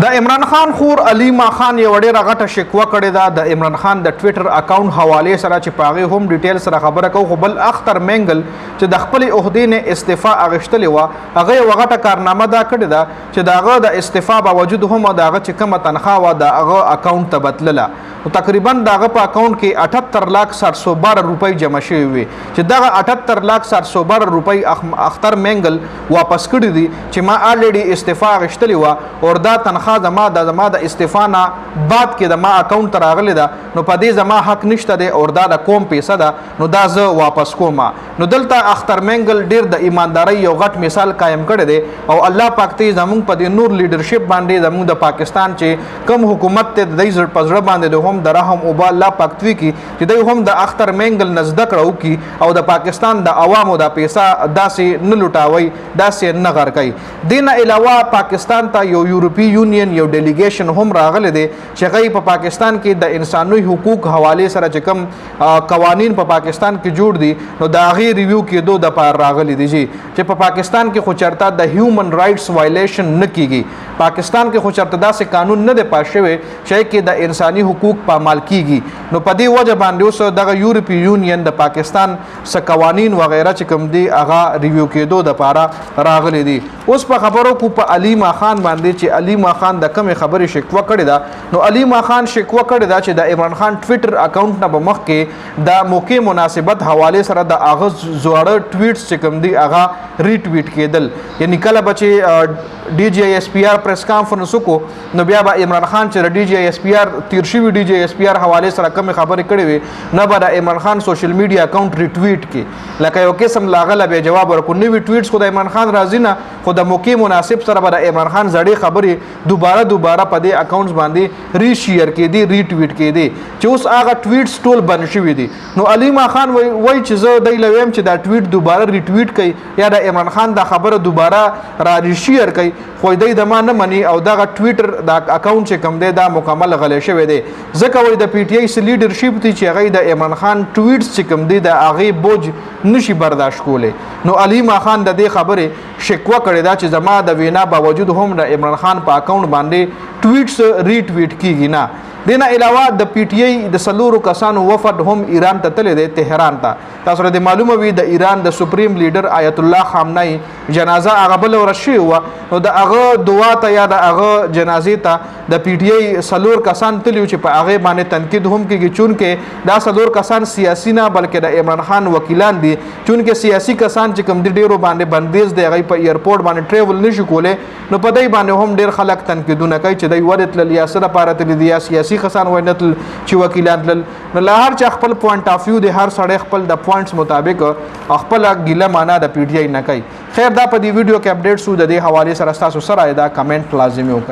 د عمران خان خور علیما خان یو ډیره غټه شکوه کړې ده د عمران خان د ټویټر اکاونټ حوالې سره چې په هغې هم ډیټیل سره خبره کوو. خو بل اختر مینگل چې د خپلې عهدې نه استعفا اخیستلې وه هغه یوه غټه کارنامه دا کړې ده چې د هغه د استعفا باوجود هم د هغه چې کومه تنخواه وه د هغه اکاونټ ته بدلله. تقریبا د هغه په اکاونټ کې 78,712 روپۍ جمع شوي وي چې دغه 78,712 روپۍ اختر مینگل واپس کړي دي چې ما الریډي استعفا اخیستلې وه او دا تنخواه زما د استعفا نه بعد کې د ما اکاونټ ته راغلی ده نو په دې زما حق نشته دی او دا د کوم پیسه ده نو دا زه واپس کوم. نو دلته اختر مینگل ډیر د ایماندارۍ یو غټ مثال قایم کړی دی او الله پاک ته زموږ په دې نور لیډرشپ باندې زموږ د پاکستان چې کوم حکومت ته د دې په زړه باندې د هم د رحم او الله پاک توي کی چې دوی هم د اختر مینگل نزد کړو کی او د پاکستان د عوامو د پیسه داسې نه لوټاوي داسې نه غرقي. دینه علاوه پاکستان ته یو یورپی یونین یو ډیلیګیشن هم راغلی دی چې هغوی په پاکستان کې د انساني حقوق حوالې سره چې کوم قوانین په پاکستان کې جوړ دي نو د هغې ریویو کېدو دپاره راغلی دی چې په پاکستان کې خو چېرته د هیومن رایټس وایلیشن نه کیږي. پاکستان کې خو چېرته داسې قانون نه دی پاس شوی چې کې د انساني حقوق پامال کیږي. نو په دې وجه باندې اوس دغه یورپی یونین د پاکستان څه قوانین وغیره چې کوم دي هغه ریویو کېدو دپاره راغلی دي. اوس په خبرو کو په علیما خان باندې چې علیما خان د کمې خبرې شکوه کړې ده نو علیما خان شکوه کړې ده چې د عمران خان ټویټر اکاونټ نه به مخکې د موقع مناسبت حوالې سره د هغه زوړه ټویټس چې کوم دي هغه ریټویټ کېدل. یعنی کله به چې ډي جی ایس پی آر پریس کانفرنس وکړو نو بیا به عمران خان چې د ډي جی ایس پی آر تیر شوي ډي جی ایس پی آر حوالې سره کمې خبرې کړې وي نه به د عمران خان سوشل میډیا اکاونټ ریټویټ کړي لکه یو قسم لاغله به جواب ورکړو. نوي ټویټس خو د عمران خان راځي نه خو د موقع مناسب سره به د عمران خان زړې خبرې دوباره په دې اکاونټس باندې ریشیر کېدي ریټویټ کېدي چې اوس هغه ټویټس ټول بند شوي دي. نو علیما خان وایي چې زه دی له ویم چې دا ټویټ دوباره ریټویټ کوي یا د عمران خان دا خبره دوباره را ریشیر کوي خو دی د ما نه مني او دغه ټویټر دا اکاونټ چې کوم دی دا مکمل غلی شوی دی. ځکه وایي د پی ټی آی څه لیډرشپ دي چې هغوی د عمران خان ټویټس چې کوم دی د هغې بوج نشي برداشت کولی. نو علیما خان د دې خبرې شکوه کړې ده چې زما د وینا باوجود هم د عمران خان په اکاونټ باندې ټویټس ریټویټ کیږي نه. دینه علاوه د پی ټی آی د څلورو کسانو وفد هم ایران ته تللی دی تهران ته. تاسو ته معلومه وي د ایران د سپریم لیډر آیت الله خامنه‌ای جنازه هغه بله ورځ شوې وه نو د هغه دعا ته یا د هغه جنازې ته د پی ټی آی څلور کسان تلي چې په هغې باندې تنقید هم کېږي چونکې دا څلور کسان سیاسي نه بلکې د عمران خان وکیلان دي چونکې سیاسي کسان چې کوم دي ډېرو باندې بندیز دی هغوی په ایرپورټ باندې ټریول نشي کولی نو په دی باندې هم ډېر خلک تنقیدونه کوي چې دی ولې تلل یا څه دپاره تللي دي یا سیاسي کسان وایي نه تلل چې وکیلان تلل. نو له هر چا خپل پوینټ آف ویو دی هر سړی خپل د پوینټس مطابق خپله ګیله معنا د پی ټی آی نه کوي. خیر دا په دې ویډیو کې اپډیټ شو د دې حوالې سره ستاسو سره دا کمنټ لازمي وکړئ.